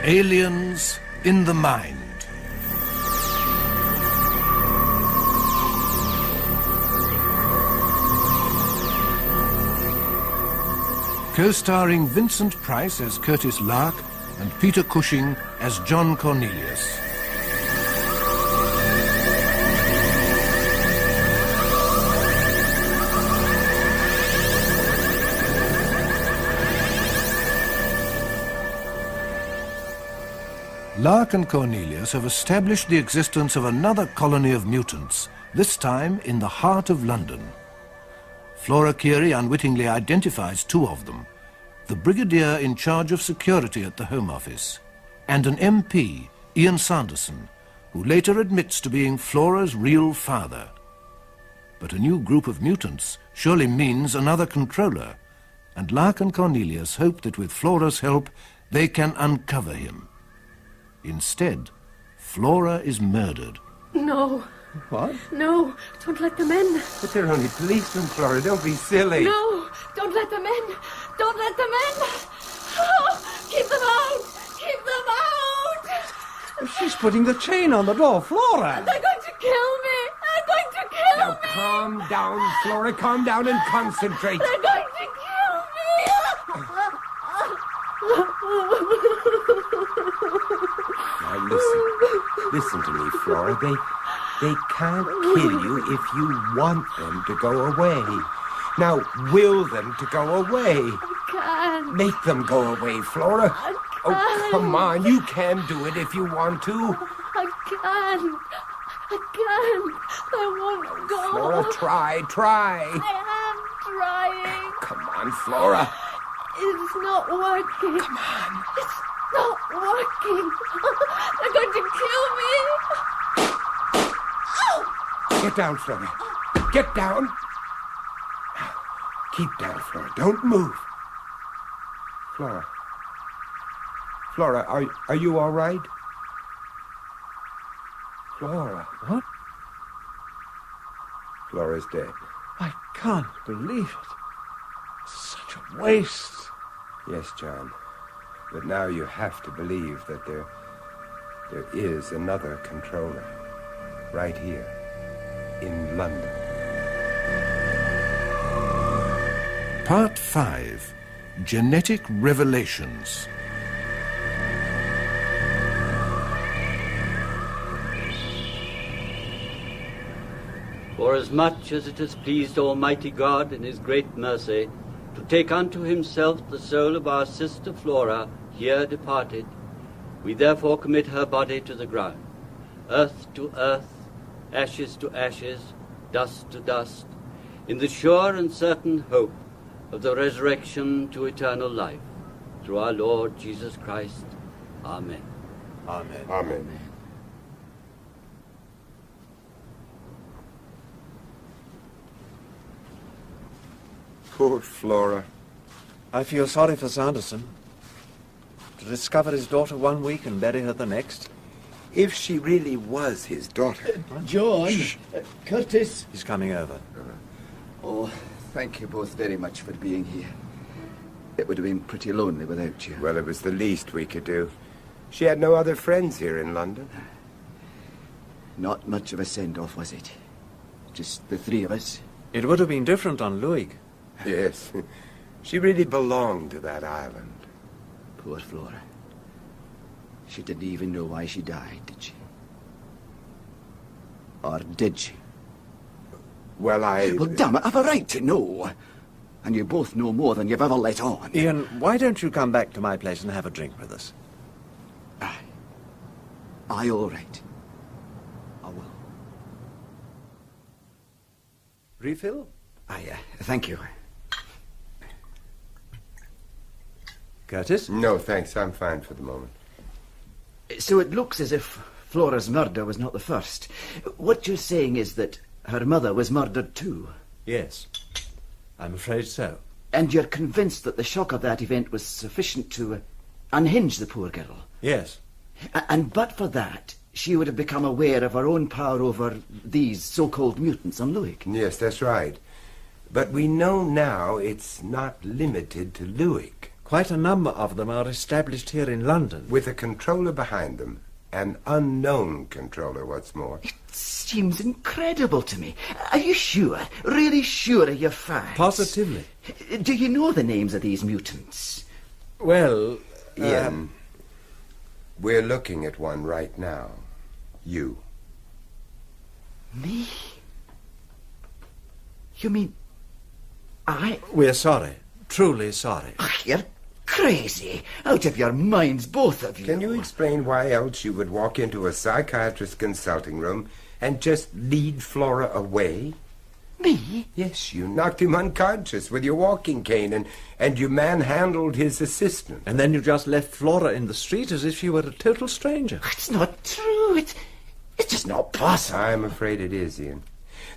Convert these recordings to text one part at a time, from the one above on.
Aliens in the Mind. Co-starring Vincent Price as Curtis Lark and Peter Cushing as John Cornelius. Lark and Cornelius have established the existence of another colony of mutants, this time in the heart of London. Flora Keiry unwittingly identifies two of them, the brigadier in charge of security at the Home Office, and an MP, Ian Sanderson, who later admits to being Flora's real father. But a new group of mutants surely means another controller, and Lark and Cornelius hope that with Flora's help they can uncover him. Instead, Flora is murdered. No. What? No, don't let them in. But they're only policemen, Flora. Don't be silly. No, don't let them in. Don't let them in. Oh, keep them out. Keep them out. She's putting the chain on the door, Flora. They're going to kill me. They're going to kill Now, me. calm down, Flora. Calm down and concentrate. They're going to kill me. Now, listen to me, Flora. They can't kill you if you want them to go away. Now, will them to go away. I can't. Make them go away, Flora. I can't. Oh, come on. You can do it if you want to. I can't. I can't. I won't go. Flora, try. I am trying. Come on, Flora. It's not working. Come on. It's not working. They're going to kill me. Get down, Flora. Get down. Now, keep down, Flora. Don't move. Flora, are you all right? Flora. What? Flora's dead. I can't believe it. Such a waste. Yes, John. But now you have to believe that there is another controller. Right here. In London. Part 5. Genetic Revelations. Forasmuch as it has pleased Almighty God in his great mercy to take unto himself the soul of our sister Flora, here departed, we therefore commit her body to the ground, earth to earth, ashes to ashes, dust to dust, in the sure and certain hope of the resurrection to eternal life, through our Lord Jesus Christ. Amen. Amen. Amen. Poor Flora. I feel sorry for Sanderson. To discover his daughter one week and bury her the next. If she really was his daughter. John, Curtis. He's coming over. Oh, thank you both very much for being here. It would have been pretty lonely without you. Well, it was the least we could do. She had no other friends here in London. Not much of a send-off, was it? Just the three of us. It would have been different on Luig. Yes. She really belonged to that island. Poor Flora. She didn't even know why she died, did she? Or did she? Well, Well, damn it, I've a right to know. And you both know more than you've ever let on. Ian, why don't you come back to my place and have a drink with us? Aye, all right. I will. Refill? Aye, thank you. Curtis? No, thanks. I'm fine for the moment. So it looks as if Flora's murder was not the first. What you're saying is that her mother was murdered too? Yes. I'm afraid so. And you're convinced that the shock of that event was sufficient to unhinge the poor girl? Yes. And but for that, she would have become aware of her own power over these so-called mutants on Luig? Yes, that's right. But we know now it's not limited to Luig. Quite a number of them are established here in London. With a controller behind them. An unknown controller, what's more. It seems incredible to me. Are you sure? Really sure of your facts? Positively. Do you know the names of these mutants? Well, Ian, we're looking at one right now. You. Me? You mean I? We're sorry. Truly sorry. Ach, you're crazy. Out of your minds, both of you. Can you explain why else you would walk into a psychiatrist's consulting room and just lead Flora away? Me? Yes, you knocked him unconscious with your walking cane and you manhandled his assistant. And then you just left Flora in the street as if she were a total stranger. It's not true. It's just not possible. I'm afraid it is, Ian.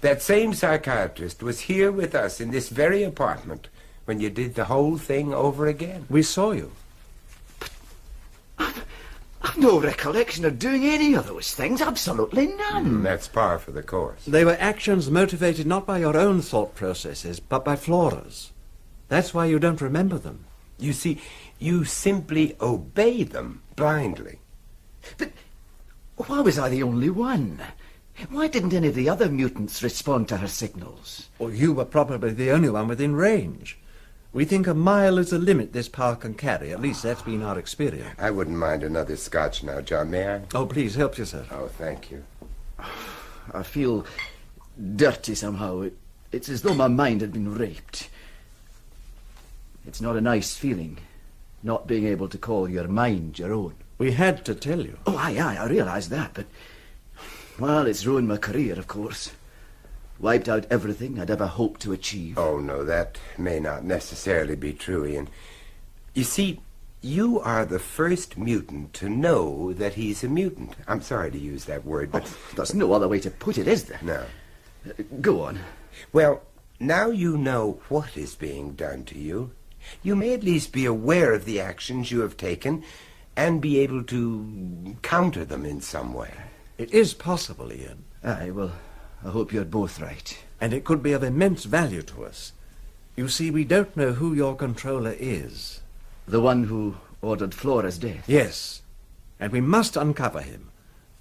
That same psychiatrist was here with us in this very apartment when you did the whole thing over again. We saw you. I've no recollection of doing any of those things. Absolutely none. That's par for the course. They were actions motivated not by your own thought processes, but by Flora's. That's why you don't remember them. You see, you simply obey them blindly. But why was I the only one? Why didn't any of the other mutants respond to her signals? Well, you were probably the only one within range. We think a mile is the limit this power can carry. At least that's been our experience. I wouldn't mind another scotch now, John. May I? Oh, please, help yourself. Oh, thank you. I feel dirty somehow. It's as though my mind had been raped. It's not a nice feeling, not being able to call your mind your own. We had to tell you. Oh, aye, I realise that, but... Well, it's ruined my career, of course. Wiped out everything I'd ever hoped to achieve. Oh, no, that may not necessarily be true, Ian. You see, you are the first mutant to know that he's a mutant. I'm sorry to use that word, but... Oh, there's no other way to put it, is there? No. Go on. Well, now you know what is being done to you. You may at least be aware of the actions you have taken and be able to counter them in some way. It is possible, Ian. Aye, well, I hope you're both right. And it could be of immense value to us. You see, we don't know who your controller is. The one who ordered Flora's death? Yes. And we must uncover him.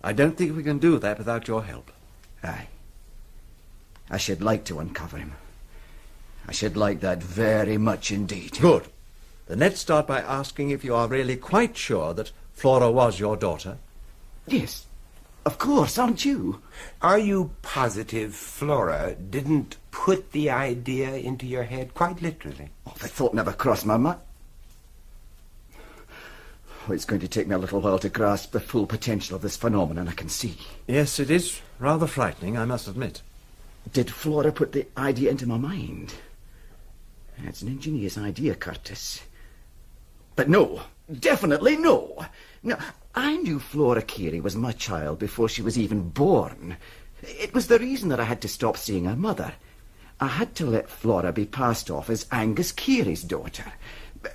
I don't think we can do that without your help. Aye. I should like to uncover him. I should like that very much indeed. Good. Then let's start by asking if you are really quite sure that Flora was your daughter. Yes, of course, aren't you? Are you positive Flora didn't put the idea into your head, quite literally? Oh, the thought never crossed my mind. Oh, it's going to take me a little while to grasp the full potential of this phenomenon, I can see. Yes, it is rather frightening, I must admit. Did Flora put the idea into my mind? That's an ingenious idea, Curtis. But no, definitely no. No, I knew Flora Keiry was my child before she was even born. It was the reason that I had to stop seeing her mother. I had to let Flora be passed off as Angus Keiry's daughter.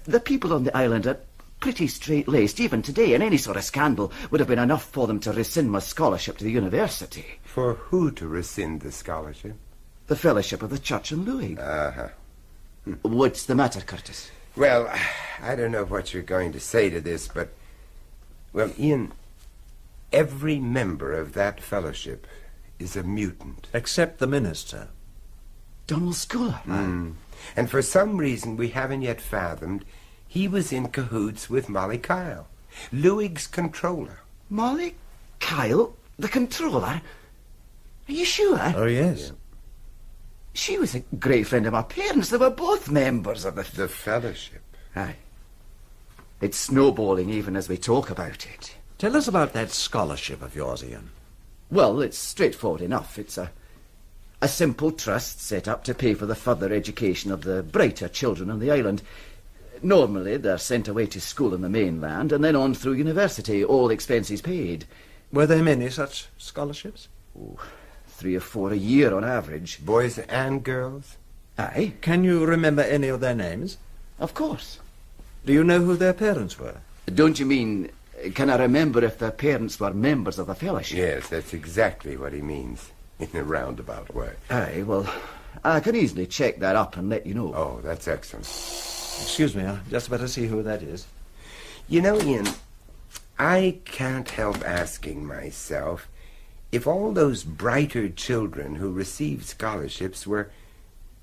The people on the island are pretty straight-laced even today, and any sort of scandal would have been enough for them to rescind my scholarship to the university. For who to rescind the scholarship? The Fellowship of the Church in Louis. Uh-huh. What's the matter, Curtis? Well, I don't know what you're going to say to this, but... Well, Ian, every member of that fellowship is a mutant. Except the minister. Donal Scoular. And for some reason we haven't yet fathomed, he was in cahoots with Molly Kyle, Louig's controller. Molly Kyle, the controller? Are you sure? Oh, yes. Yeah. She was a great friend of my parents. They were both members of The fellowship. Aye. It's snowballing even as we talk about it. Tell us about that scholarship of yours, Ian. Well, it's straightforward enough. It's a simple trust set up to pay for the further education of the brighter children on the island. Normally, they're sent away to school in the mainland and then on through university, all expenses paid. Were there many such scholarships? Oh, 3 or 4 a year on average. Boys and girls? Aye, Can you remember any of their names? of course. Do you know who their parents were? Don't you mean, can I remember if their parents were members of the fellowship? Yes, that's exactly what he means, in a roundabout way. Aye, well, I can easily check that up and let you know. Oh, that's excellent. Excuse me, I just better see who that is. You know, Ian, I can't help asking myself if all those brighter children who received scholarships were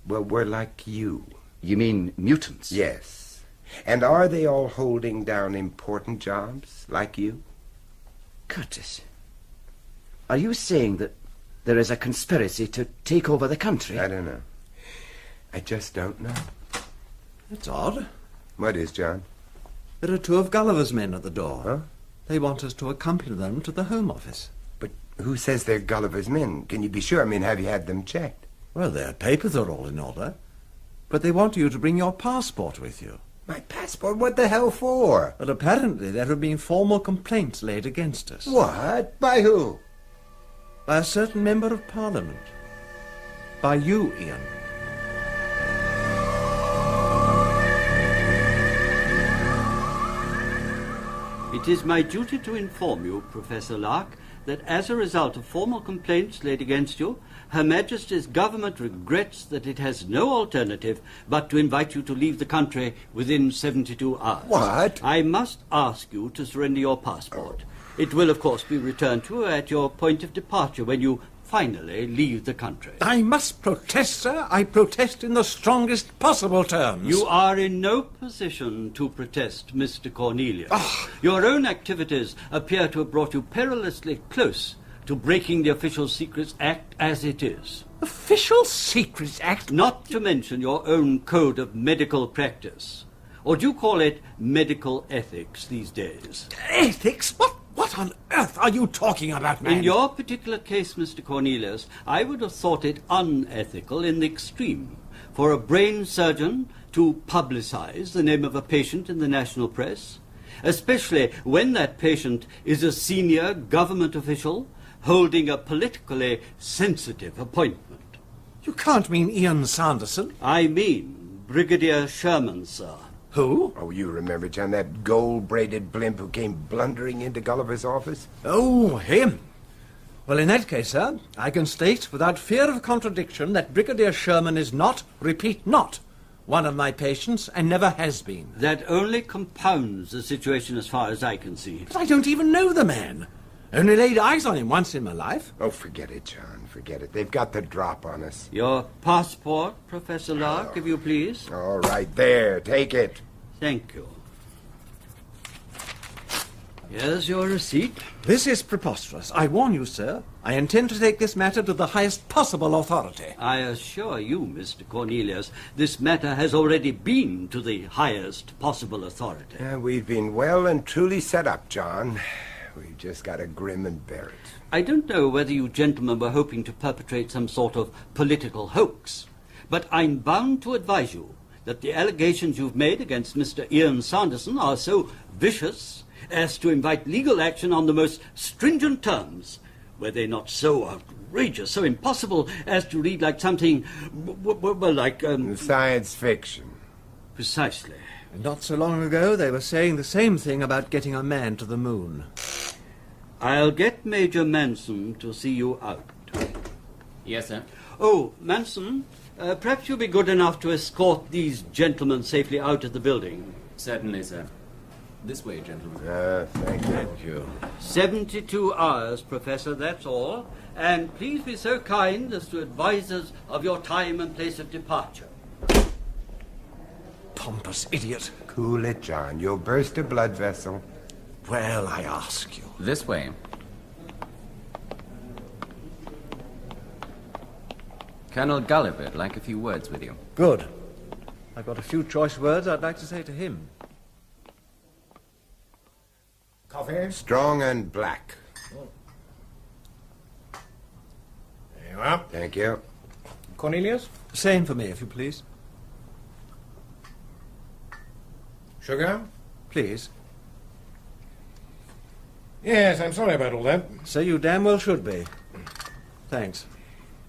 like you. You mean mutants? Yes. And are they all holding down important jobs, like you? Curtis, are you saying that there is a conspiracy to take over the country? I don't know. I just don't know. It's odd. What is, John? There are 2 of Gulliver's men at the door. Huh? They want us to accompany them to the Home Office. But who says they're Gulliver's men? Can you be sure? I mean, have you had them checked? Well, their papers are all in order. But they want you to bring your passport with you. My passport? What the hell for? But apparently there have been formal complaints laid against us. What? By who? By a certain member of Parliament. By you, Ian. It is my duty to inform you, Professor Lark, that as a result of formal complaints laid against you, Her Majesty's government regrets that it has no alternative but to invite you to leave the country within 72 hours. What? I must ask you to surrender your passport. It will, of course, be returned to you at your point of departure when you finally leave the country. I must protest, sir. I protest in the strongest possible terms. You are in no position to protest, Mr. Cornelius. Your own activities appear to have brought you perilously close to breaking the Official Secrets Act as it is. Official Secrets Act? Not to mention your own code of medical practice. Or do you call it medical ethics these days? Ethics? What on earth are you talking about, man? In your particular case, Mr. Cornelius, I would have thought it unethical in the extreme for a brain surgeon to publicize the name of a patient in the national press, especially when that patient is a senior government official holding a politically sensitive appointment. You can't mean Ian Sanderson. I mean Brigadier Sherman, sir. Who? Oh, you remember, John, that gold-braided blimp who came blundering into Gulliver's office? Oh, him. Well, in that case, sir, I can state without fear of contradiction that Brigadier Sherman is not, repeat, not, one of my patients and never has been. That only compounds the situation as far as I can see. But I don't even know the man. Only laid eyes on him once in my life. Oh, forget it, John, forget it. They've got the drop on us. Your passport, Professor Lark, if you please. All right, there, take it. Thank you. Here's your receipt. This is preposterous. I warn you, sir. I intend to take this matter to the highest possible authority. I assure you, Mr. Cornelius, this matter has already been to the highest possible authority. We've been well and truly set up, John. We've just got to grin and bear it. I don't know whether you gentlemen were hoping to perpetrate some sort of political hoax, but I'm bound to advise you that the allegations you've made against Mr. Ian Sanderson are so vicious as to invite legal action on the most stringent terms. Were they not so outrageous, so impossible as to read like something, like... Science fiction. Precisely. Not so long ago, they were saying the same thing about getting a man to the moon. I'll get Major Manson to see you out. Yes, sir. Oh, Manson, perhaps you'll be good enough to escort these gentlemen safely out of the building. Certainly, sir. This way, gentlemen. Thank you. 72 hours, Professor, that's all. And please be so kind as to advise us of your time and place of departure. Pompous idiot. Cool it, John. You'll burst a blood vessel. Well, I ask you. This way. Colonel Gulliver would like a few words with you. Good. I've got a few choice words I'd like to say to him. Coffee? Strong and black. There you are. Thank you. Cornelius? Same for me, if you please. Sugar? Please. Yes, I'm sorry about all that. So you damn well should be. Thanks.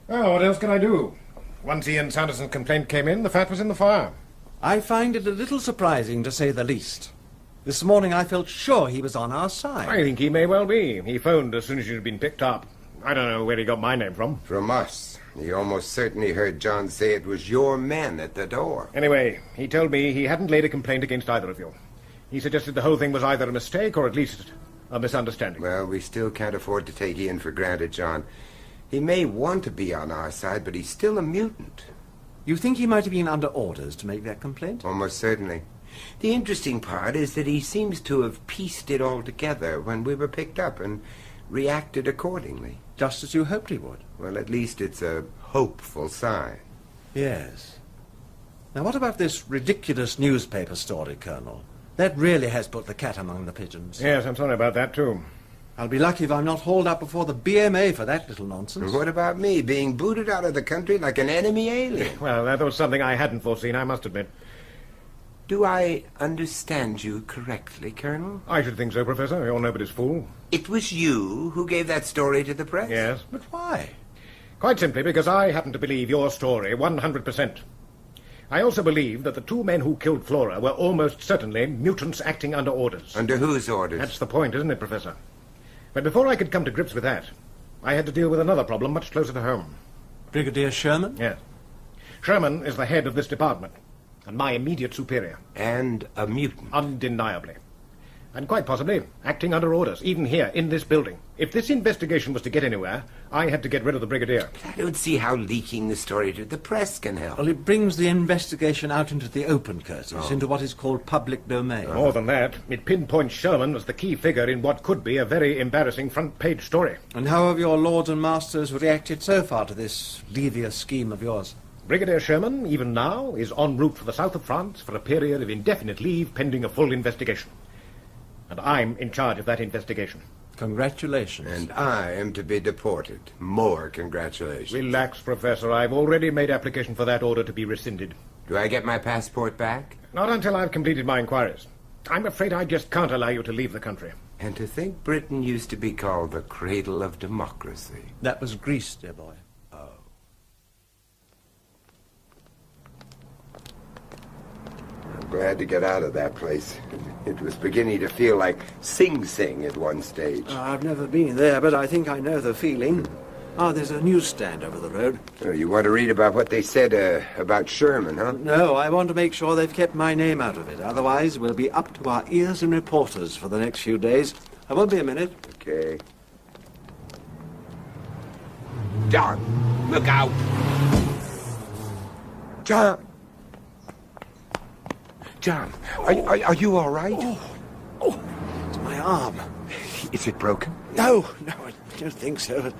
Oh, what else can I do? Once Ian Sanderson's complaint came in, the fat was in the fire. I find it a little surprising, to say the least. This morning I felt sure he was on our side. I think he may well be. He phoned as soon as you'd been picked up. I don't know where he got my name from. From us. He almost certainly heard John say it was your men at the door. Anyway, he told me he hadn't laid a complaint against either of you. He suggested the whole thing was either a mistake or at least a misunderstanding. Well, we still can't afford to take Ian for granted, John. He may want to be on our side, but he's still a mutant. You think he might have been under orders to make that complaint? Almost certainly. The interesting part is that he seems to have pieced it all together when we were picked up and reacted accordingly. Just as you hoped he would. Well, at least it's a hopeful sign. Yes. Now, what about this ridiculous newspaper story, Colonel? That really has put the cat among the pigeons. Yes, I'm sorry about that, too. I'll be lucky if I'm not hauled up before the BMA for that little nonsense. And what about me, being booted out of the country like an enemy alien? Well, that was something I hadn't foreseen, I must admit. Do I understand you correctly, Colonel? I should think so, Professor. You're nobody's fool. It was you who gave that story to the press? Yes. But why? Quite simply because I happen to believe your story 100%. I also believe that the two men who killed Flora were almost certainly mutants acting under orders. Under whose orders? That's the point, isn't it, Professor? But before I could come to grips with that, I had to deal with another problem much closer to home. Brigadier Sherman? Yes. Sherman is the head of this department, and my immediate superior. And a mutant. Undeniably. And quite possibly acting under orders, even here, in this building. If this investigation was to get anywhere, I had to get rid of the Brigadier. I don't see how leaking the story to the press can help. Well, it brings the investigation out into the open, Curtis, into what is called public domain. More than that, it pinpoints Sherman as the key figure in what could be a very embarrassing front-page story. And how have your lords and masters reacted so far to this devious scheme of yours? Brigadier Sherman, even now, is en route for the south of France for a period of indefinite leave pending a full investigation. And I'm in charge of that investigation. Congratulations. And I am to be deported. More congratulations. Relax, Professor. I've already made application for that order to be rescinded. Do I get my passport back? Not until I've completed my inquiries. I'm afraid I just can't allow you to leave the country. And to think Britain used to be called the cradle of democracy. That was Greece, dear boy. Glad to get out of that place. It was beginning to feel like Sing Sing at one stage. I've never been there, but I think I know the feeling. There's a newsstand over the road. Oh, you want to read about what they said about Sherman, huh? No, I want to make sure they've kept my name out of it. Otherwise, we'll be up to our ears in reporters for the next few days. I won't be a minute. Okay. John, look out! John! John, are you all right? Oh, it's my arm. Is it broken? No, I don't think so.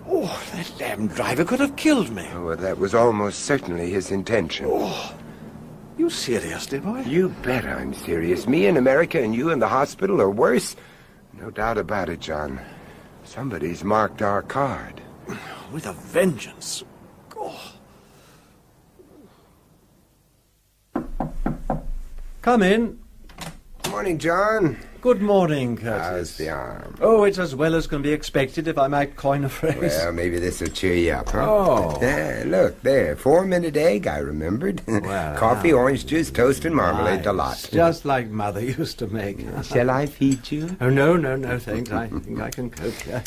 Oh, that damn driver could have killed me. Oh, well, that was almost certainly his intention. Oh, you serious, dear boy? You bet I'm serious. Me in America and you in the hospital or worse? No doubt about it, John. Somebody's marked our card. With a vengeance. Oh. Come in. Morning, John. Good morning, Curtis. How's the arm? Oh, it's as well as can be expected, if I might coin a phrase. Well, maybe this will cheer you up, huh? Oh. Yeah, look, there. 4-minute egg, I remembered. Well, coffee, orange juice, toast, and marmalade, a lot. Just like Mother used to make. Shall I feed you? Oh, no, thanks. I think I can cope here.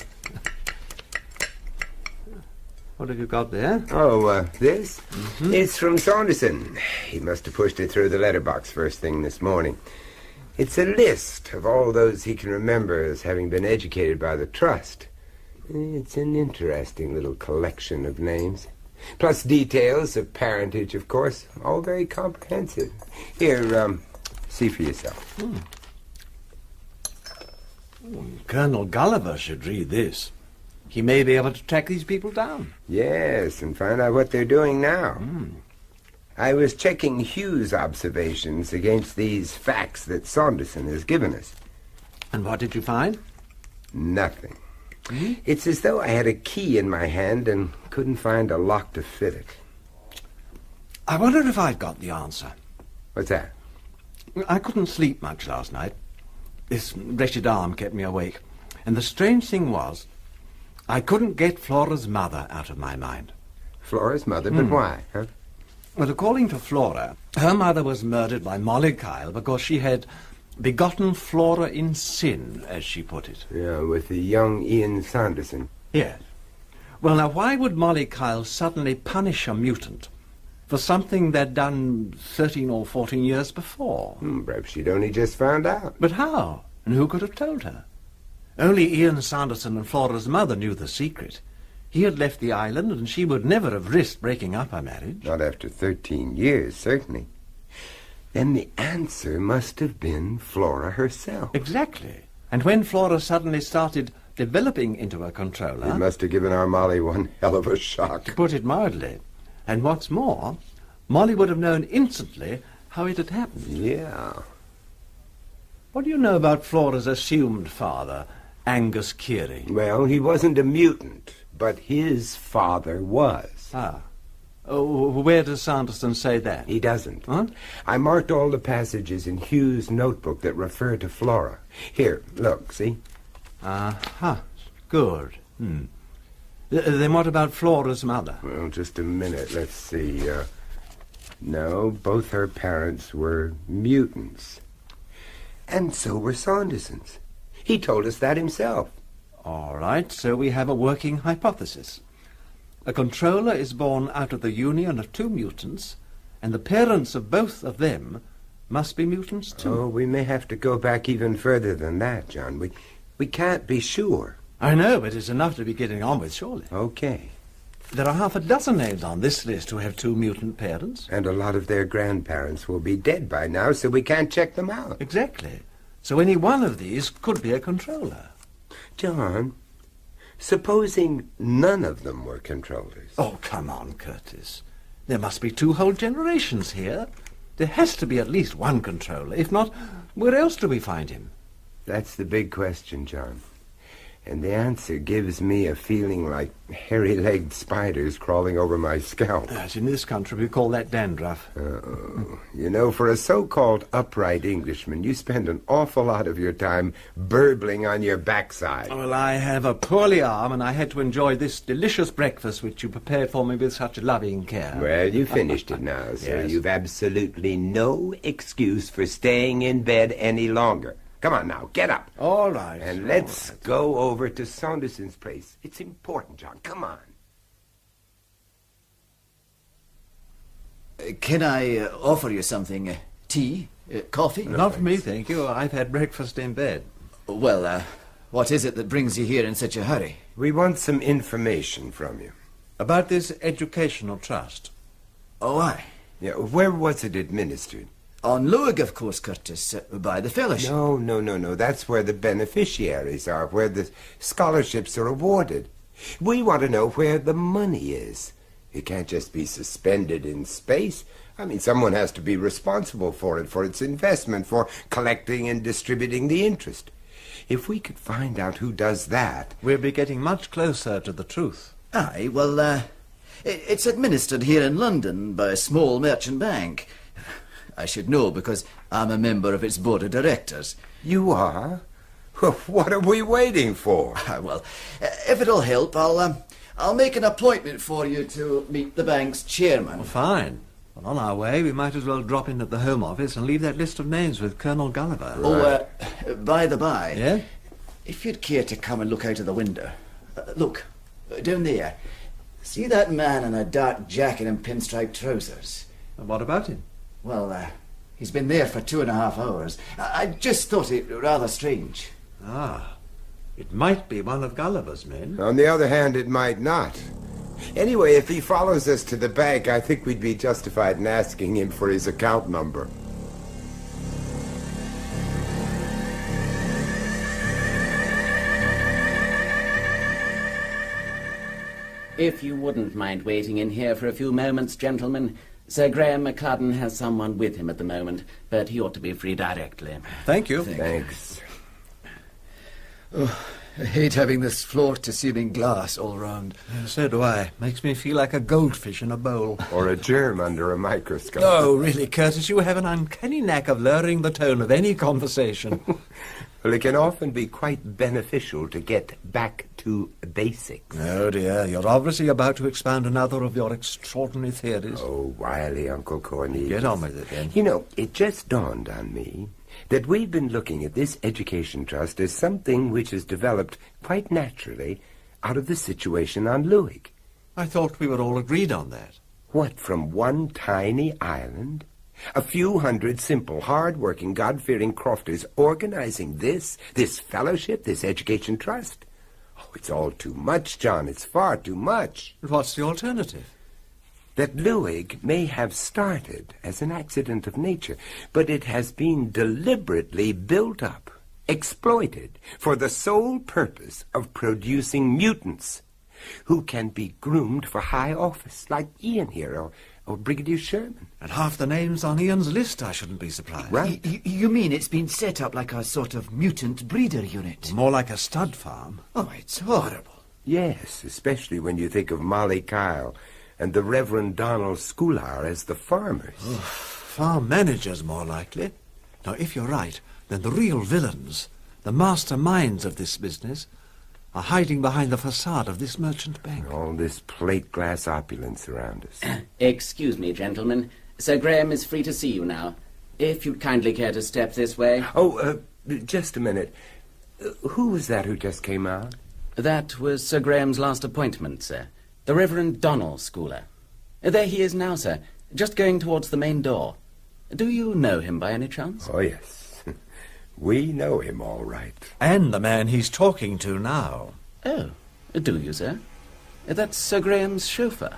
What have you got there? Oh, this? Mm-hmm. It's from Saunderson. He must have pushed it through the letterbox first thing this morning. It's a list of all those he can remember as having been educated by the Trust. It's an interesting little collection of names. Plus details of parentage, of course. All very comprehensive. Here, see for yourself. Colonel Gulliver should read this. He may be able to track these people down. Yes, and find out what they're doing now. I was checking Hugh's observations against these facts that Saunderson has given us. And what did you find? Nothing. It's as though I had a key in my hand and couldn't find a lock to fit it. I wonder if I've got the answer. What's that? I couldn't sleep much last night. This wretched arm kept me awake. And the strange thing was, I couldn't get Flora's mother out of my mind. Flora's mother? But why, huh? Well, according to Flora, her mother was murdered by Mollychile because she had begotten Flora in sin, as she put it. Yeah, with the young Ian Sanderson. Yes. Well, now, why would Molly Kyle suddenly punish a mutant for something they'd done 13 or 14 years before? Perhaps she'd only just found out. But how? And who could have told her? Only Ian Sanderson and Flora's mother knew the secret. He had left the island, and she would never have risked breaking up her marriage. Not after 13 years, certainly. Then the answer must have been Flora herself. Exactly. And when Flora suddenly started developing into a controller... It must have given our Molly one hell of a shock. To put it mildly. And what's more, Molly would have known instantly how it had happened. Yeah. What do you know about Flora's assumed father, Angus Keiry? Well, he wasn't a mutant, but his father was. Ah. Oh, where does Sanderson say that? He doesn't. Huh? I marked all the passages in Hugh's notebook that refer to Flora. Here, look, see? Good. Then what about Flora's mother? Well, just a minute. Let's see. No, both her parents were mutants. And so were Sanderson's. He told us that himself. All right, so we have a working hypothesis. A controller is born out of the union of two mutants, and the parents of both of them must be mutants too. Oh, we may have to go back even further than that, John. We can't be sure. I know, but it's enough to be getting on with, surely. Okay. There are half a dozen names on this list who have two mutant parents. And a lot of their grandparents will be dead by now, so we can't check them out. Exactly. So any one of these could be a controller. John, supposing none of them were controllers. Oh, come on, Curtis. There must be two whole generations here. There has to be at least one controller. If not, where else do we find him? That's the big question, John. And the answer gives me a feeling like hairy-legged spiders crawling over my scalp. As in this country, we call that dandruff. Uh-oh. You know, for a so-called upright Englishman, you spend an awful lot of your time burbling on your backside. Well, I have a poorly arm, and I had to enjoy this delicious breakfast which you prepared for me with such loving care. Well, you finished it now, so Yes. You've absolutely no excuse for staying in bed any longer. Come on now, get up. All right. And let's go over to Sanderson's place. It's important, John. Come on. Can I offer you something? Tea? Coffee? Not for me, thank you. I've had breakfast in bed. Well, what is it that brings you here in such a hurry? We want some information from you. About this educational trust. Oh, aye. Yeah, where was it administered? On Luig, of course, Curtis, by the fellowship. No. That's where the beneficiaries are, where the scholarships are awarded. We want to know where the money is. It can't just be suspended in space. I mean, someone has to be responsible for it, for its investment, for collecting and distributing the interest. If we could find out who does that... We'll be getting much closer to the truth. Aye, well, it's administered here in London by a small merchant bank. I should know because I'm a member of its board of directors. You are? Well, what are we waiting for? Well, if it'll help, I'll make an appointment for you to meet the bank's chairman. Well, fine. Well, on our way, we might as well drop in at the Home Office and leave that list of names with Colonel Gulliver. Oh, by the by, Yeah? if you'd care to come and look out of the window. Look, down there. See that man in a dark jacket and pinstripe trousers? And what about him? Well, he's been there for 2.5 hours. I just thought it rather strange. Ah, it might be one of Gulliver's men. On the other hand, it might not. Anyway, if he follows us to the bank, I think we'd be justified in asking him for his account number. If you wouldn't mind waiting in here for a few moments, gentlemen. Sir Graham McCudden has someone with him at the moment, but he ought to be free directly. Thank you. Thanks. Oh, I hate having this floor-to-ceiling glass all round. So do I. Makes me feel like a goldfish in a bowl. Or a germ under a microscope. Oh, really, Curtis, you have an uncanny knack of lowering the tone of any conversation. Well, it can often be quite beneficial to get back to basics. Oh, dear, you're obviously about to expound another of your extraordinary theories. Oh, wily Uncle Cornelius. Get on with it, then. You know, it just dawned on me that we've been looking at this education trust as something which has developed quite naturally out of the situation on Luig. I thought we were all agreed on that. What, from one tiny island? A few hundred simple, hard-working, God-fearing crofters organizing this fellowship, this education trust? Oh, it's all too much, John. It's far too much. But what's the alternative? That Luig may have started as an accident of nature, but it has been deliberately built up, exploited, for the sole purpose of producing mutants who can be groomed for high office, like Ian here, or Brigadier Sherman. And half the names on Ian's list, I shouldn't be surprised. Right. You mean it's been set up like a sort of mutant breeder unit? More like a stud farm. Oh, it's horrible. Yes, especially when you think of Molly Kyle and the Reverend Donal Scoular as the farmers. Farm managers, more likely. Now, if you're right, then the real villains, the masterminds of this business, are hiding behind the facade of this merchant bank. All this plate glass opulence around us. Excuse me, gentlemen. Sir Graham is free to see you now. If you'd kindly care to step this way. Oh, just a minute. Who was that who just came out? That was Sir Graham's last appointment, sir. The Reverend Donal Scoular. There he is now, sir, just going towards the main door. Do you know him by any chance? Oh, yes. We know him all right. And the man he's talking to now. Oh, do you, sir? That's Sir Graham's chauffeur.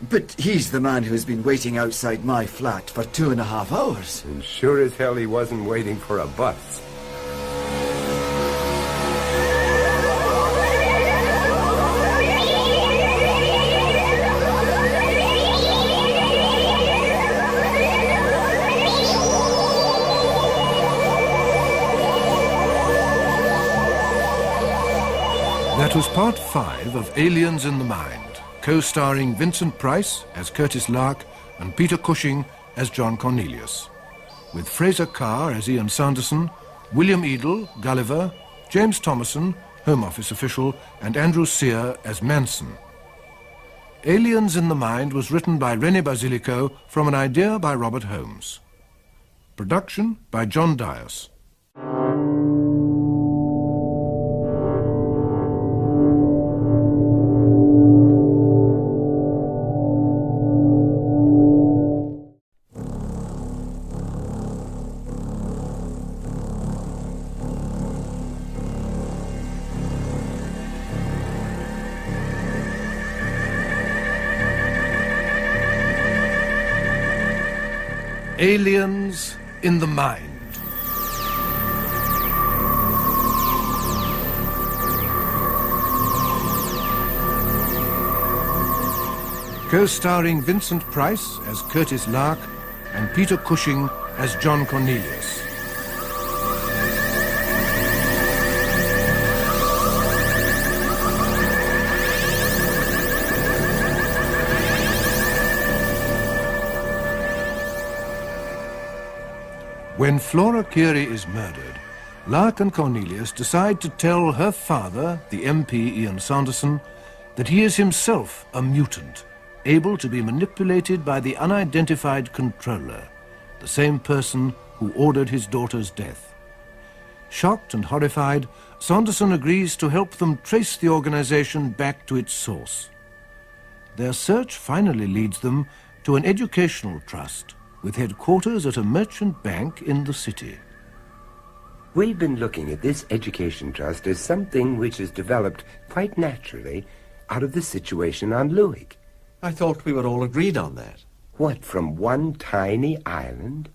But he's the man who has been waiting outside my flat for 2.5 hours. And sure as hell he wasn't waiting for a bus. That was part 5 of Aliens in the Mind, co-starring Vincent Price as Curtis Lark and Peter Cushing as John Cornelius, with Fraser Kerr as Ian Sanderson, William Edel, Gulliver, James Thomason, Home Office official, and Andrew Sear as Manson. Aliens in the Mind was written by René Basilico from an idea by Robert Holmes. Production by John Dias. Aliens in the Mind. Co-starring Vincent Price as Curtis Lark and Peter Cushing as John Cornelius. When Flora Keiry is murdered, Lark and Cornelius decide to tell her father, the MP Ian Sanderson, that he is himself a mutant, able to be manipulated by the unidentified controller, the same person who ordered his daughter's death. Shocked and horrified, Sanderson agrees to help them trace the organization back to its source. Their search finally leads them to an educational trust with headquarters at a merchant bank in the city. We've been looking at this education trust as something which has developed quite naturally out of the situation on Luig. I thought we were all agreed on that. What, from one tiny island?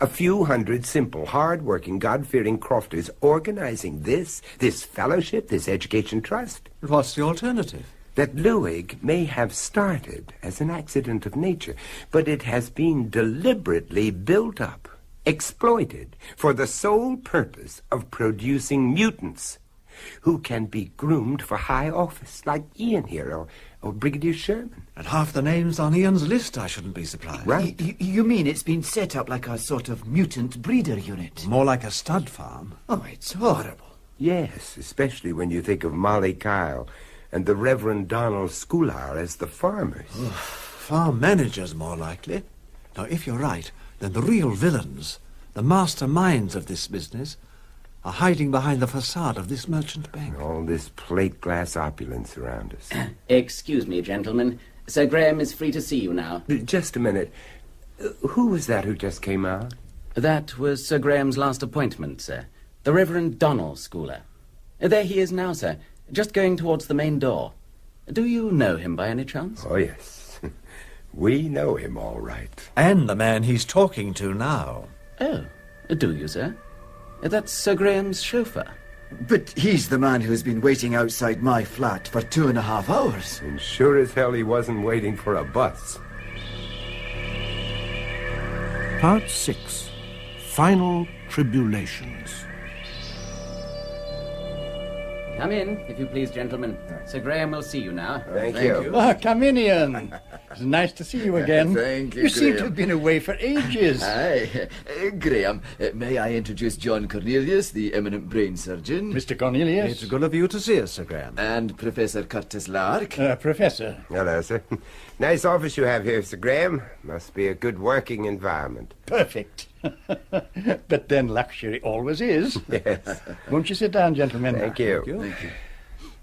A few hundred simple, hard-working, God-fearing crofters organizing this fellowship, this education trust? But what's the alternative? That Luig may have started as an accident of nature, but it has been deliberately built up, exploited, for the sole purpose of producing mutants who can be groomed for high office, like Ian here, or Brigadier Sherman. And half the names on Ian's list, I shouldn't be surprised. Right. You mean it's been set up like a sort of mutant breeder unit? More like a stud farm. Oh, it's horrible. Yes, especially when you think of Molly Kyle and the Reverend Donal Scoular as the farmers. Farm managers, more likely. Now, if you're right, then the real villains, the masterminds of this business, are hiding behind the facade of this merchant bank. All this plate glass opulence around us. Excuse me, gentlemen. Sir Graham is free to see you now. Just a minute. Who was that who just came out? That was Sir Graham's last appointment, sir. The Reverend Donal, Scoular. There he is now, sir, just going towards the main door. Do you know him by any chance? Oh, yes. We know him all right. And the man he's talking to now. Oh, do you, sir? That's Sir Graham's chauffeur. But he's the man who's been waiting outside my flat for 2.5 hours. And sure as hell he wasn't waiting for a bus. Part 6. Final Tribulations. Come in, if you please, gentlemen. Sir Graham will see you now. Thank you. Ah, come in, Ian. It's nice to see you again. Thank you, You seem to Graham. have been away for ages. Aye. Graham, may I introduce John Cornelius, the eminent brain surgeon, Mr. Cornelius. It's good of you to see us, Sir Graham. and Professor Curtis Lark. Professor. Hello, sir. Nice office you have here, Sir Graham. Must be a good working environment. Perfect. But then luxury always is. Yes. Won't you sit down, gentlemen? Thank you. Thank you.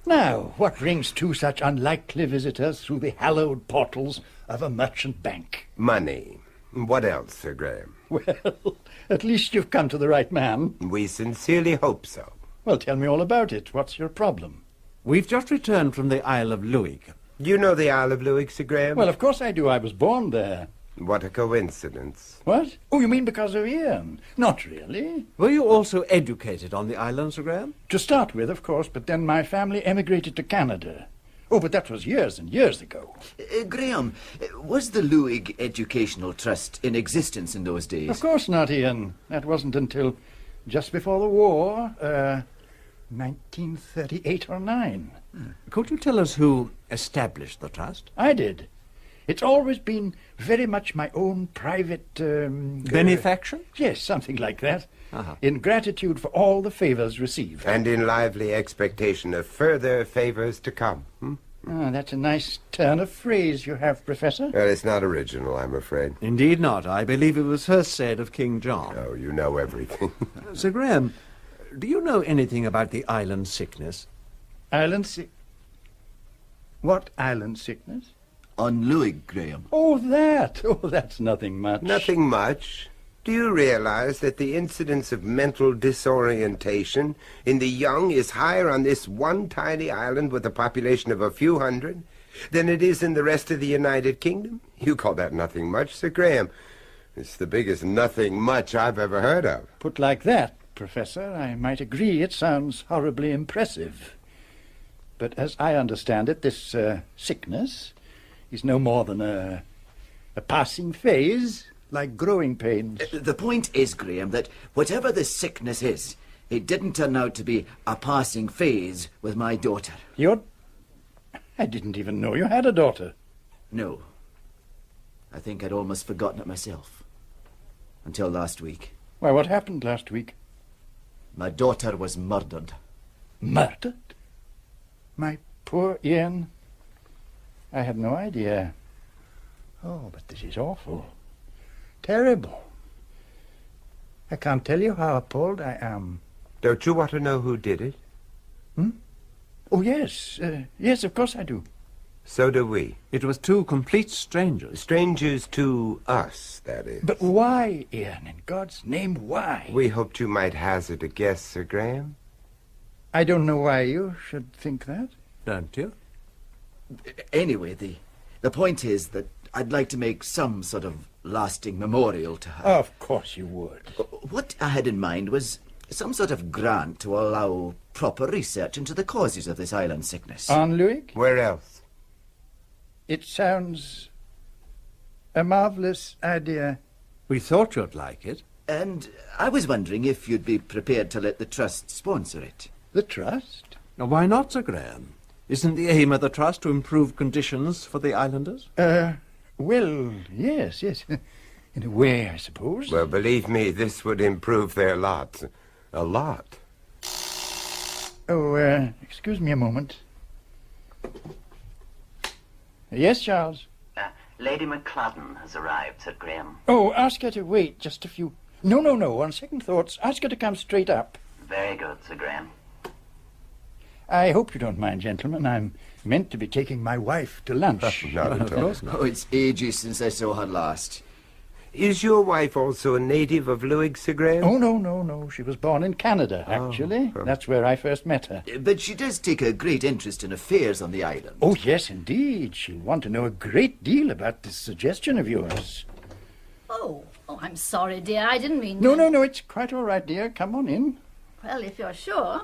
Now, what brings two such unlikely visitors through the hallowed portals of a merchant bank? Money. What else, Sir Graham? Well, at least you've come to the right man. We sincerely hope so. Well, tell me all about it. What's your problem? We've just returned from the Isle of Louis. Do you know the Isle of Louis, Sir Graham? Well, of course I do. I was born there. What a coincidence. What? Oh, you mean because of Ian? Not really. Were you also educated on the island, Sir Graham? To start with, of course, but then my family emigrated to Canada. Oh, but that was years and years ago. Graham, was the Louis Educational Trust in existence in those days? Of course not, Ian. That wasn't until just before the war, 1938 or 9. Could you tell us who established the trust? I did. It's always been very much my own private... Benefaction? Yes, something like that. Uh-huh. In gratitude for all the favours received. And in lively expectation of further favors to come. Ah, that's a nice turn of phrase you have, Professor. Well, it's not original, I'm afraid. Indeed not. I believe it was first said of King John. Oh, you know everything. Sir Graham, do you know anything about the island sickness? What island sickness? On Louis, Graham. Oh, that. Oh, that's nothing much. Nothing much. Do you realize that the incidence of mental disorientation in the young is higher on this one tiny island with a population of a few hundred than it is in the rest of the United Kingdom? You call that nothing much, Sir Graham. It's the biggest nothing much I've ever heard of. Put like that, Professor, I might agree it sounds horribly impressive. But as I understand it, this sickness is no more than a passing phase, like growing pains. The point is, Graham, that whatever the sickness is, it didn't turn out to be a passing phase with my daughter. I didn't even know you had a daughter. No. I think I'd almost forgotten it myself. Until last week. Why, what happened last week? My daughter was murdered. Murdered? My poor Ian. I had no idea. Oh, but this is awful. Terrible. I can't tell you how appalled I am. Don't you want to know who did it? Oh, yes. Yes, of course I do. So do we. It was two complete strangers. Strangers to us, that is. But why, Ian? In God's name, why? We hoped you might hazard a guess, Sir Graham. I don't know why you should think that. Don't you? Anyway, the point is that I'd like to make some sort of lasting memorial to her. Of course you would. What I had in mind was some sort of grant to allow proper research into the causes of this island sickness. On Louis? Where else? It sounds a marvelous idea. We thought you'd like it. And I was wondering if you'd be prepared to let the trust sponsor it. The trust? Now, why not, Sir Graham? Isn't the aim of the trust to improve conditions for the islanders? Well, yes. In a way, I suppose. Well, believe me, this would improve their lot. A lot. Oh, excuse me a moment. Yes, Charles? Lady McCladden has arrived, Sir Graham. Oh, ask her to wait just a few... No. On second thoughts, ask her to come straight up. Very good, Sir Graham. I hope you don't mind, gentlemen. I'm meant to be taking my wife to lunch. Not at all. Oh, it's ages since I saw her last. Is your wife also a native of Lewig, Sir Graham? Oh, no. She was born in Canada, actually. That's where I first met her. But she does take a great interest in affairs on the island. Oh, yes, indeed. She'll want to know a great deal about this suggestion of yours. Oh, I'm sorry, dear. I didn't mean... No, it's quite all right, dear. Come on in. Well, if you're sure.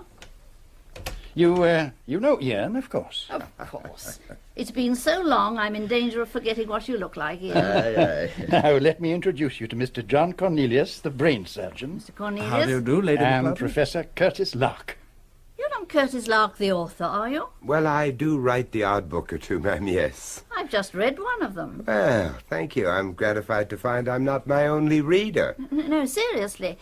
You know Ian, of course. Of course. It's been so long, I'm in danger of forgetting what you look like, Ian. Aye. Now, let me introduce you to Mr. John Cornelius, the brain surgeon. Mr. Cornelius. How do you do, Lady And McClellan? Professor Curtis Lark. You're not Curtis Lark, the author, are you? Well, I do write the odd book or two, ma'am, yes. I've just read one of them. Well, thank you. I'm gratified to find I'm not my only reader. No, seriously.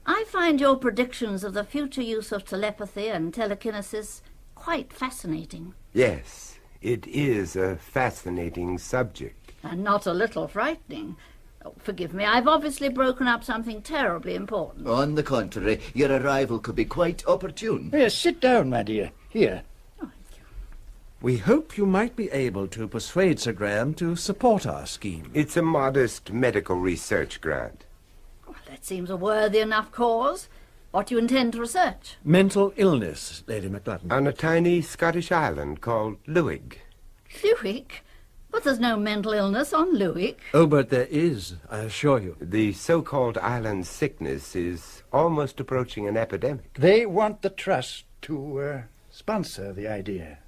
I find your predictions of the future use of telepathy and telekinesis quite fascinating. Yes, it is a fascinating subject. And not a little frightening. Oh, forgive me, I've obviously broken up something terribly important. On the contrary, your arrival could be quite opportune. Yes, sit down, my dear. Here. We hope you might be able to persuade Sir Graham to support our scheme. It's a modest medical research grant. Well, that seems a worthy enough cause. What do you intend to research? Mental illness, Lady McClellan. On a tiny Scottish island called Lewig. Lewig? But there's no mental illness on Lewig. Oh, but there is, I assure you. The so-called island sickness is almost approaching an epidemic. They want the trust to sponsor the idea.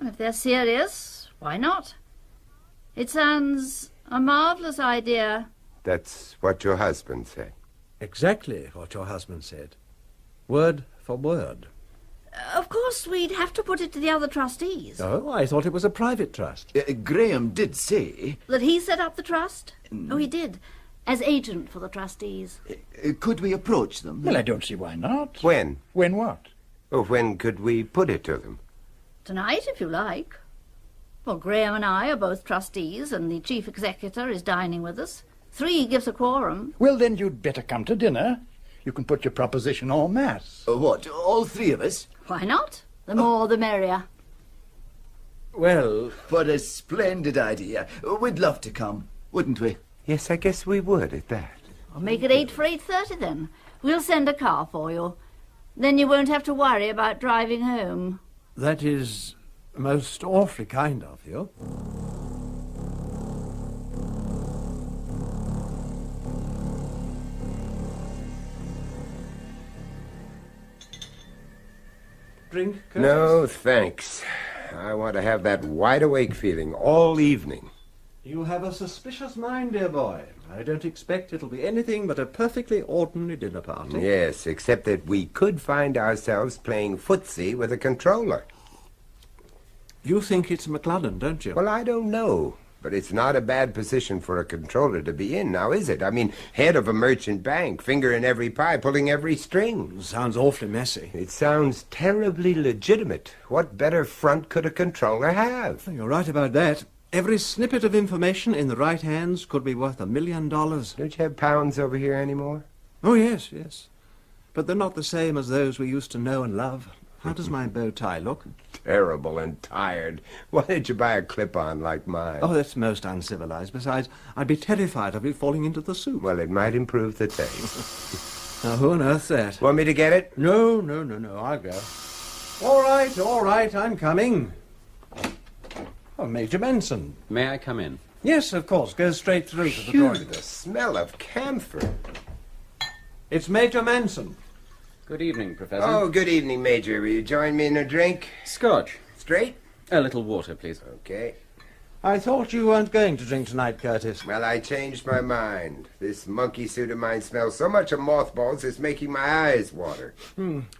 If they're serious, why not? It sounds a marvellous idea. That's what your husband said. Exactly what your husband said. Word for word. Of course, we'd have to put it to the other trustees. Oh, I thought it was a private trust. Graham did say... That he set up the trust? Oh, he did. As agent for the trustees. Could we approach them? Well, I don't see why not. When? When what? Oh, when could we put it to them? Tonight, if you like. Well, Graham and I are both trustees, and the chief executor is dining with us. 3 gives a quorum. Well, then you'd better come to dinner. You can put your proposition en masse. What, all 3 of us? Why not? The more the merrier. Well... What a splendid idea. We'd love to come, wouldn't we? Yes, I guess we would at that. I'll make it 8 for 8:30 then. We'll send a car for you. Then you won't have to worry about driving home. That is most awfully kind of you. Drink, Curtis? No, thanks. I want to have that wide-awake feeling all evening. You have a suspicious mind, dear boy. I don't expect it'll be anything but a perfectly ordinary dinner party. Yes, except that we could find ourselves playing footsie with a controller. You think it's McClellan, don't you? Well, I don't know. But it's not a bad position for a controller to be in, now is it? I mean, head of a merchant bank, finger in every pie, pulling every string. Sounds awfully messy. It sounds terribly legitimate. What better front could a controller have? You're right about that. Every snippet of information in the right hands could be worth $1 million. Don't you have pounds over here anymore? Oh, yes. But they're not the same as those we used to know and love. How does my bow tie look? Terrible and tired. Why did you buy a clip-on like mine? Oh, that's most uncivilized. Besides, I'd be terrified of it falling into the soup. Well, it might improve the taste. Now, who on earth's that? Want me to get it? No, I'll go. All right, I'm coming. Oh, Major Manson. May I come in? Yes, of course. Go straight through to the Phew, drawing. the smell of camphor. It's Major Manson. Good evening, Professor. Oh, good evening, Major. Will you join me in a drink? Scotch. Straight? A little water, please. Okay. I thought you weren't going to drink tonight, Curtis. Well, I changed my mind. This monkey suit of mine smells so much of mothballs it's making my eyes water.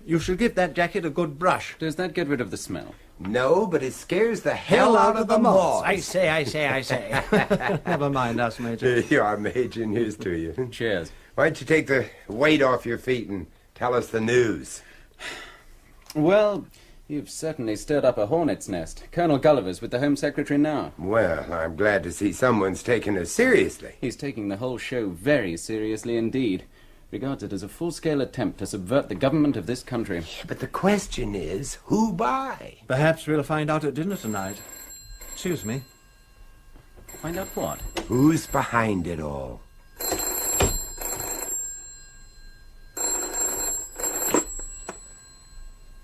You should give that jacket a good brush. Does that get rid of the smell? No, but it scares the hell out of the moths. I say. Never mind us, Major. You are, Major, and here's to you. Cheers. Why don't you take the weight off your feet and tell us the news? Well, you've certainly stirred up a hornet's nest. Colonel Gulliver's with the Home Secretary now. Well, I'm glad to see someone's taking us seriously. He's taking the whole show very seriously indeed. regards it as a full-scale attempt to subvert the government of this country. Yeah, but the question is, who by? Perhaps we'll find out at dinner tonight. Excuse me. Find out what? Who's behind it all?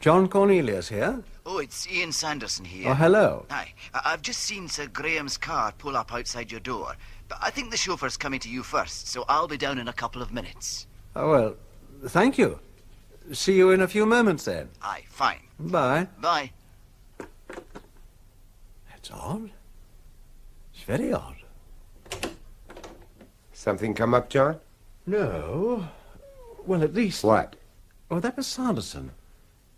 John Cornelius here? Oh, it's Ian Sanderson here. Oh, hello. Hi. I've just seen Sir Graham's car pull up outside your door. But I think the chauffeur's coming to you first, so I'll be down in a couple of minutes. Oh, well, thank you. See you in a few moments, then. Aye, fine. Bye. Bye. That's odd. It's very odd. Something come up, John? No. Well, at least... What? Oh, that was Sanderson.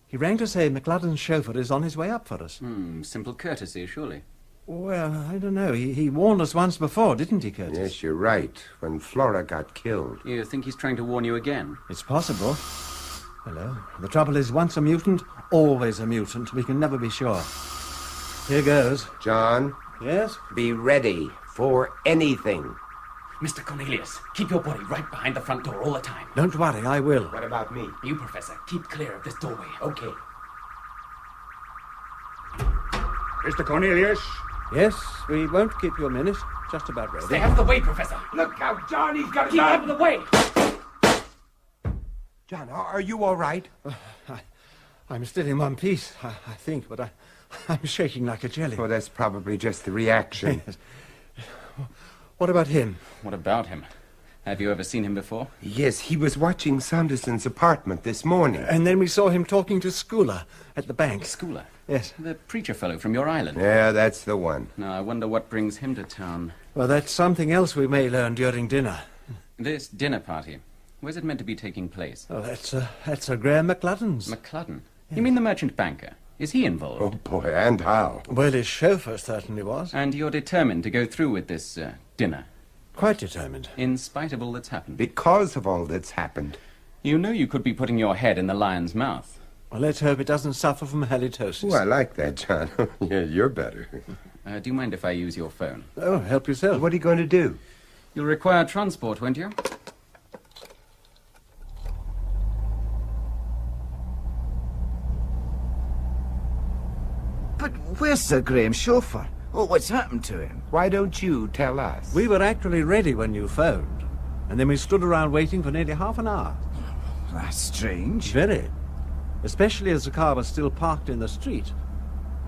He rang to say McLadden's chauffeur is on his way up for us. Simple courtesy, surely. Well, I don't know. He warned us once before, didn't he, Curtis? Yes, you're right. When Flora got killed. You think he's trying to warn you again? It's possible. Hello. The trouble is, once a mutant, always a mutant. We can never be sure. Here goes. John? Yes? Be ready for anything. Mr. Cornelius, keep your body right behind the front door all the time. Don't worry, I will. What about me? You, Professor, keep clear of this doorway. Okay. Mr. Cornelius? Yes, we won't keep you a minute. Just about ready. Stay out of the way, Professor. Look out, John, he's got a Keep gun! out of the way. John, are you all right? I'm still in one piece, I think, but I'm shaking like a jelly. Oh, that's probably just the reaction. What about him? What about him? Have you ever seen him before? Yes, he was watching Sanderson's apartment this morning. Uh, And then we saw him talking to Scoular at the bank. Scoular? Yes. The preacher fellow from your island. Yeah, that's the one. Now, I wonder what brings him to town. Well, that's something else we may learn during dinner. This dinner party, where's it meant to be taking place? Oh, that's Graham McLadden's. McLadden? You mean the merchant banker? Is he involved? Oh, boy, and how? Well, his chauffeur certainly was. And you're determined to go through with this dinner? Quite determined. In spite of all that's happened? Because of all that's happened. You know you could be putting your head in the lion's mouth. Well, let's hope it doesn't suffer from halitosis. Oh, I like that, John. Yeah, you're better. Do you mind if I use your phone? Oh, help yourself. What are you going to do? You'll require transport, won't you? But where's Sir Graham's chauffeur? Oh, what's happened to him? Why don't you tell us? We were actually ready when you phoned. And then we stood around waiting for nearly half an hour. That's strange. Very. Especially as the car was still parked in the street.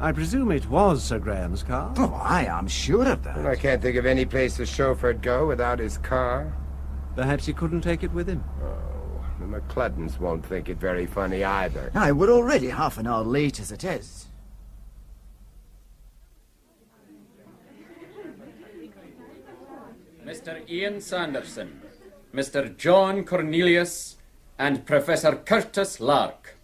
I presume it was Sir Graham's car. Oh, I am sure of that. Well, I can't think of any place the chauffeur'd go without his car. Perhaps he couldn't take it with him. Oh, the McLuddens won't think it very funny either. Aye, we're already half an hour late as it is. Mr. Ian Sanderson, Mr. John Cornelius, and Professor Curtis Lark.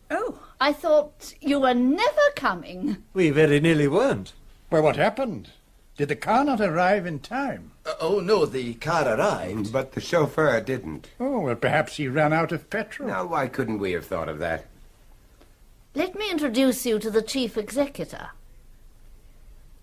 Oh, I thought you were never coming. We very nearly weren't. Well, what happened? Did the car not arrive in time? Oh, no, the car arrived. But the chauffeur didn't. Oh, well, perhaps he ran out of petrol. Now, why couldn't we have thought of that? Let me introduce you to the chief executor.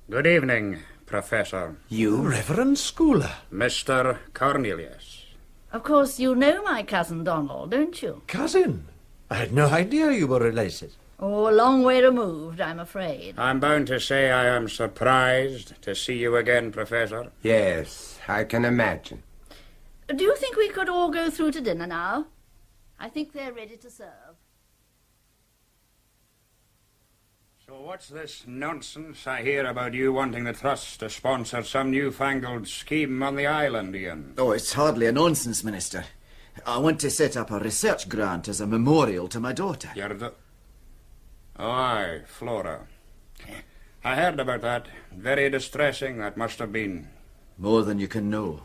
Good evening, Professor. You? Reverend Scoular. Mr. Cornelius. Of course, you know my cousin Donal, don't you? Cousin? I had no idea you were related. Oh, a long way removed, I'm afraid. I'm bound to say I am surprised to see you again, Professor. Yes, I can imagine. Do you think we could all go through to dinner now? I think they're ready to serve. So what's this nonsense I hear about you wanting the Trust to sponsor some newfangled scheme on the island, Ian? Oh, it's hardly a nonsense, Minister. I want to set up a research grant as a memorial to my daughter. Oh, aye, Flora. I heard about that. Very distressing that must have been. More than you can know.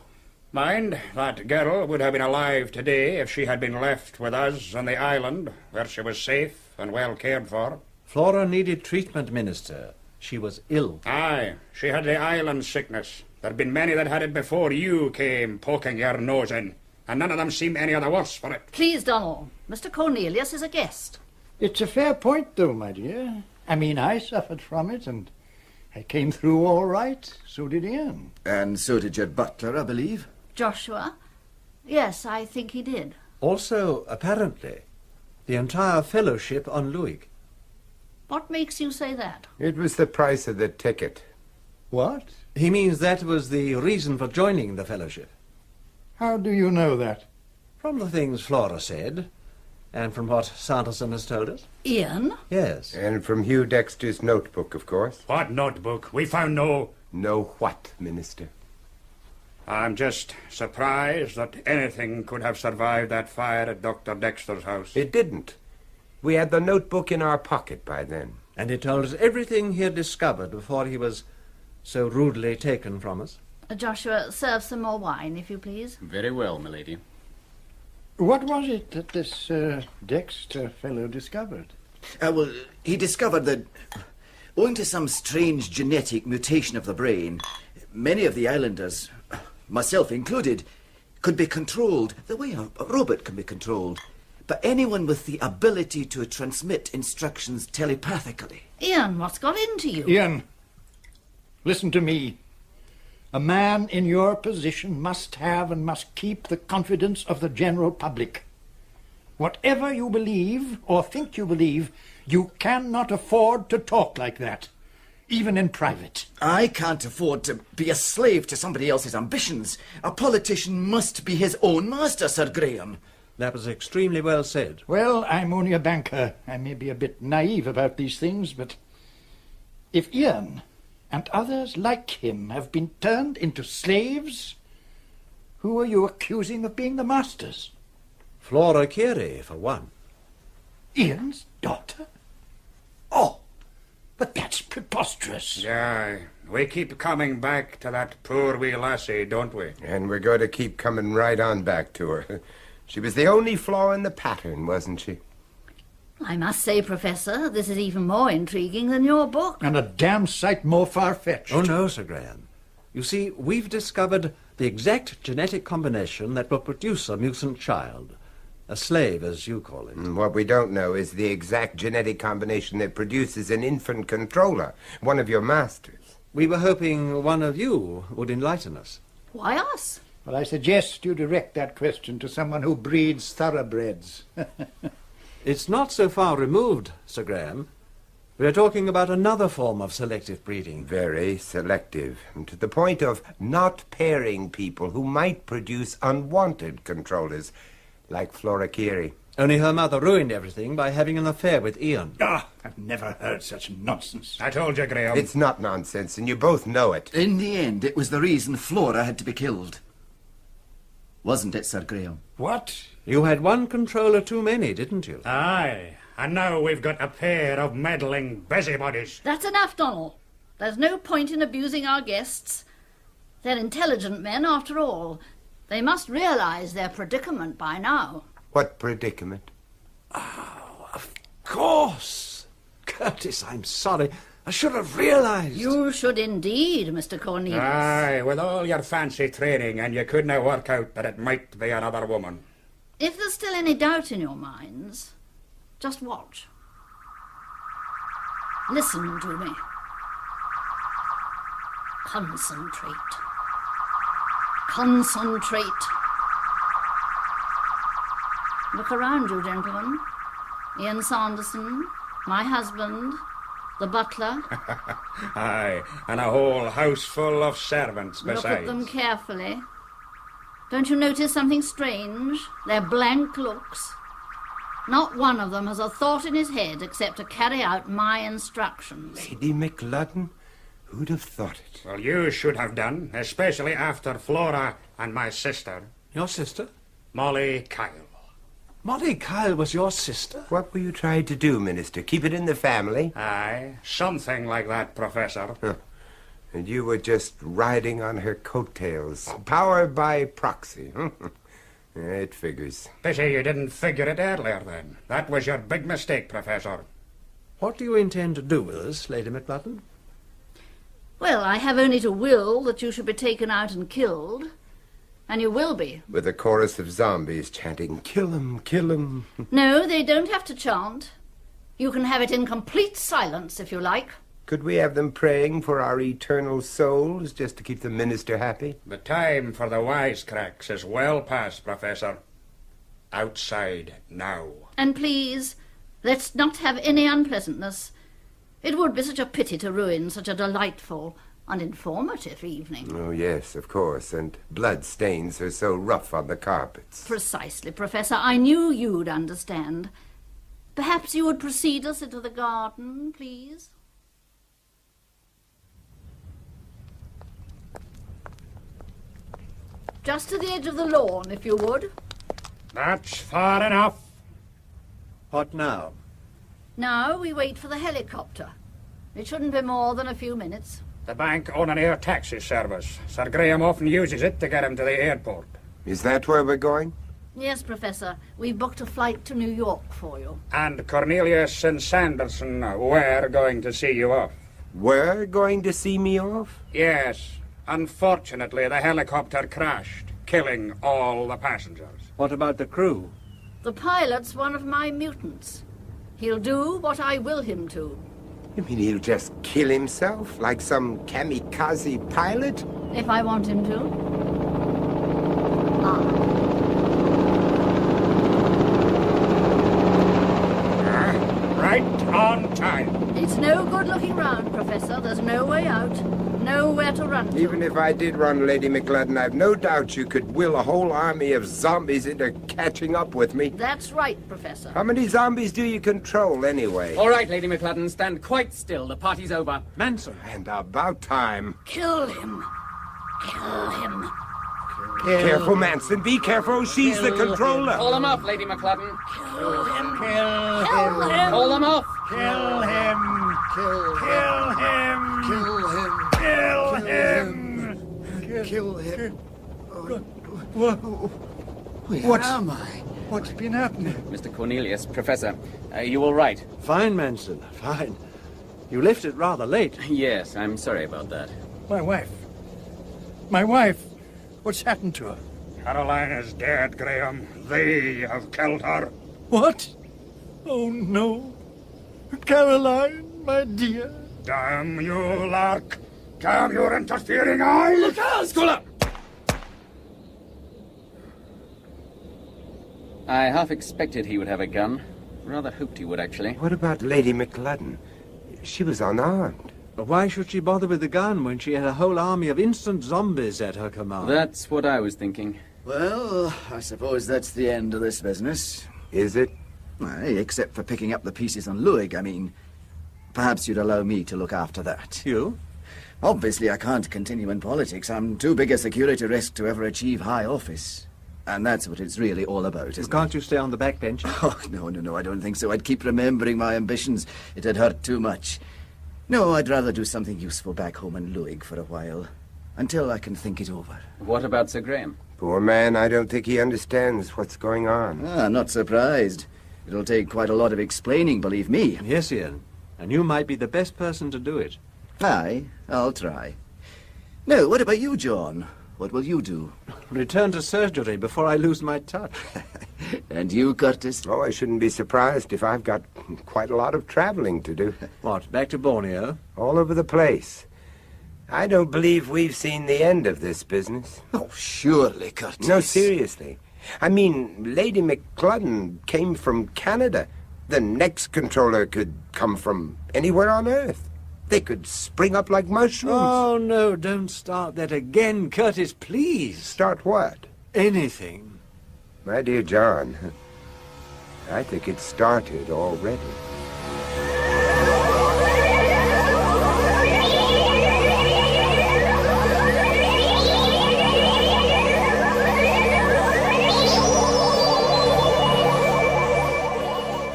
Mind, that girl would have been alive today if she had been left with us on the island, where she was safe and well cared for. Flora needed treatment, Minister. She was ill. Aye, she had the island sickness. There'd been many that had it before you came poking your nose in, and none of them seem any the worse for it. Please, Donal. Mr. Cornelius is a guest. It's a fair point, though, my dear. I mean, I suffered from it, and I came through all right. So did Ian. And so did your butler, I believe. Joshua, Yes, I think he did. Also, apparently, the entire fellowship on Luig. What makes you say that? It was the price of the ticket. What? He means that was the reason for joining the fellowship. How do you know that? From the things Flora said, and from what Sanderson has told us. Ian? Yes. And from Hugh Dexter's notebook, of course. What notebook? We found no... No what, Minister? I'm just surprised that anything could have survived that fire at Dr. Dexter's house. It didn't. We had the notebook in our pocket by then. And he told us everything he had discovered before he was so rudely taken from us. Joshua, serve some more wine, if you please. Very well, milady. What was it that this Dexter fellow discovered? Well, he discovered that, owing to some strange genetic mutation of the brain, many of the islanders, myself included, could be controlled the way a robot can be controlled. But anyone with the ability to transmit instructions telepathically. Ian, what's got into you? Ian, listen to me. A man in your position must have and must keep the confidence of the general public. Whatever you believe or think you believe, you cannot afford to talk like that, even in private. I can't afford to be a slave to somebody else's ambitions. A politician must be his own master, Sir Graham. That was extremely well said. Well, I'm only a banker. I may be a bit naive about these things, but if Ian and others like him have been turned into slaves, who are you accusing of being the masters? Flora Keiry, for one. Ian's daughter? Oh, but that's preposterous. Yeah, we keep coming back to that poor wee lassie, don't we? And we're going to keep coming right on back to her. She was the only flaw in the pattern, wasn't she? I must say, Professor, this is even more intriguing than your book. And a damn sight more far-fetched. Oh, no, Sir Graham. You see, we've discovered the exact genetic combination that will produce a mutant child. A slave, as you call it. What we don't know is the exact genetic combination that produces an infant controller, one of your masters. We were hoping one of you would enlighten us. Why us? Well, I suggest you direct that question to someone who breeds thoroughbreds. It's not so far removed, Sir Graham. We are talking about another form of selective breeding. Very selective, and to the point of not pairing people who might produce unwanted controllers, like Flora Keiry. Only her mother ruined everything by having an affair with Ian. I've never heard such nonsense. I told you, Graham. It's not nonsense, and you both know it. In the end, it was the reason Flora had to be killed. Wasn't it, Sir Graham? What? You had one controller too many, didn't you? Aye, and now we've got a pair of meddling busybodies. That's enough, Donal. There's no point in abusing our guests. They're intelligent men, after all. They must realize their predicament by now. What predicament? Oh, of course. Curtis, I'm sorry. I should have realized. You should indeed, Mr. Cornelius. Aye, with all your fancy training, and you couldn't work out that it might be another woman. If there's still any doubt in your minds, just watch. Listen to me. Concentrate. Concentrate. Look around you, gentlemen. Ian Sanderson, my husband, the butler. Aye, and a whole house full of servants besides. Look at them carefully. Don't you notice something strange? Their blank looks. Not one of them has a thought in his head except to carry out my instructions. Lady McLudden? Who'd have thought it? Well, you should have done, especially after Flora and my sister. Your sister? Molly Kyle. Molly Kyle was your sister? What were you trying to do, Minister? Keep it in the family? Aye, something like that, Professor. Huh. And you were just riding on her coattails. Power by proxy. It figures. Pity you didn't figure it earlier, then. That was your big mistake, Professor. What do you intend to do with us, Lady McLudden? Well, I have only to will that you should be taken out and killed. And you will be. With a chorus of zombies chanting, "Kill him, kill him." No, they don't have to chant. You can have it in complete silence, if you like. Could we have them praying for our eternal souls just to keep the minister happy? The time for the wisecracks is well past, Professor. Outside now. And please, let's not have any unpleasantness. It would be such a pity to ruin such a delightful and informative evening. Oh, yes, of course, and blood stains are so rough on the carpets. Precisely, Professor. I knew you'd understand. Perhaps you would precede us into the garden, please? Just to the edge of the lawn, if you would. That's far enough. What now? Now we wait for the helicopter. It shouldn't be more than a few minutes. The bank own an air taxi service. Sir Graham often uses it to get him to the airport. Is that where we're going? Yes, Professor. We booked a flight to New York for you. And Cornelius and Sanderson were going to see you off. Were going to see me off? Yes. Unfortunately, the helicopter crashed, killing all the passengers. What about the crew? The pilot's one of my mutants. He'll do what I will him to. You mean he'll just kill himself, like some kamikaze pilot? If I want him to. Right on time. It's no good looking round, Professor. There's no way out. Nowhere to run to. Even if I did run, Lady McLudden, I've no doubt you could will a whole army of zombies into catching up with me. That's right, Professor. How many zombies do you control, anyway? All right, Lady McLudden, stand quite still. The party's over. Manson. And about time. Kill him. Kill him. Careful, Manson. Be careful. She's the controller. Call them off, Lady McLudden. Kill him. Kill Kill him. Call them off. Kill him. Kill him. Kill him. Kill him. Kill him. What am I? What's been happening? Mr. Cornelius, Professor, are you all right? Fine, Manson, fine. You left it rather late. Yes, I'm sorry about that. My wife. My wife. What's happened to her? Caroline is dead, Graham. They have killed her. What? Oh, no. Caroline, my dear. Damn you, Lark. Damn your interfering eyes. Look out, Scoular! I half expected he would have a gun. Rather hoped he would, actually. What about Lady McLudden? She was unarmed. But why should she bother with the gun when she had a whole army of instant zombies at her command? That's what I was thinking. Well, I suppose that's the end of this business. Is it? Aye, except for picking up the pieces on Luig, I mean. Perhaps you'd allow me to look after that. You? Obviously, I can't continue in politics. I'm too big a security risk to ever achieve high office. And that's what it's really all about, isn't it? Can't you stay on the backbench? Oh, no, I don't think so. I'd keep remembering my ambitions. It'd hurt too much. No, I'd rather do something useful back home in Luig for a while. Until I can think it over. What about Sir Graham? Poor man, I don't think he understands what's going on. Not surprised. It'll take quite a lot of explaining, believe me. Yes, Ian. And you might be the best person to do it. Aye, I'll try. Now, what about you, John? What will you do? Return to surgery before I lose my touch. And you, Curtis? Oh, I shouldn't be surprised if I've got quite a lot of traveling to do. What, back to Borneo? All over the place. I don't believe we've seen the end of this business. Oh, surely, Curtis. No, seriously. I mean, Lady McLudden came from Canada. The next controller could come from anywhere on Earth. They could spring up like mushrooms. Oh, no, don't start that again, Curtis, please. Start what? Anything. My dear John, I think it started already.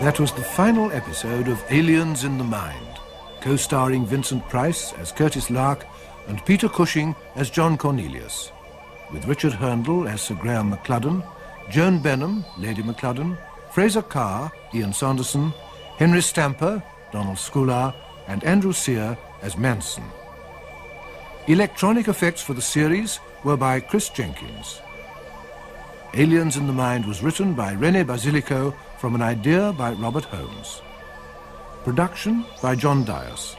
That was the final episode of Aliens in the Mind, co-starring Vincent Price as Curtis Lark and Peter Cushing as John Cornelius, with Richard Hurndall as Sir Graham McLudden, Joan Benham, Lady McLudden, Fraser Kerr, Ian Sanderson, Henry Stamper, Donal Scoular, and Andrew Sear as Manson. Electronic effects for the series were by Chris Jenkins. Aliens in the Mind was written by René Basilico from an idea by Robert Holmes. Production by John Dias.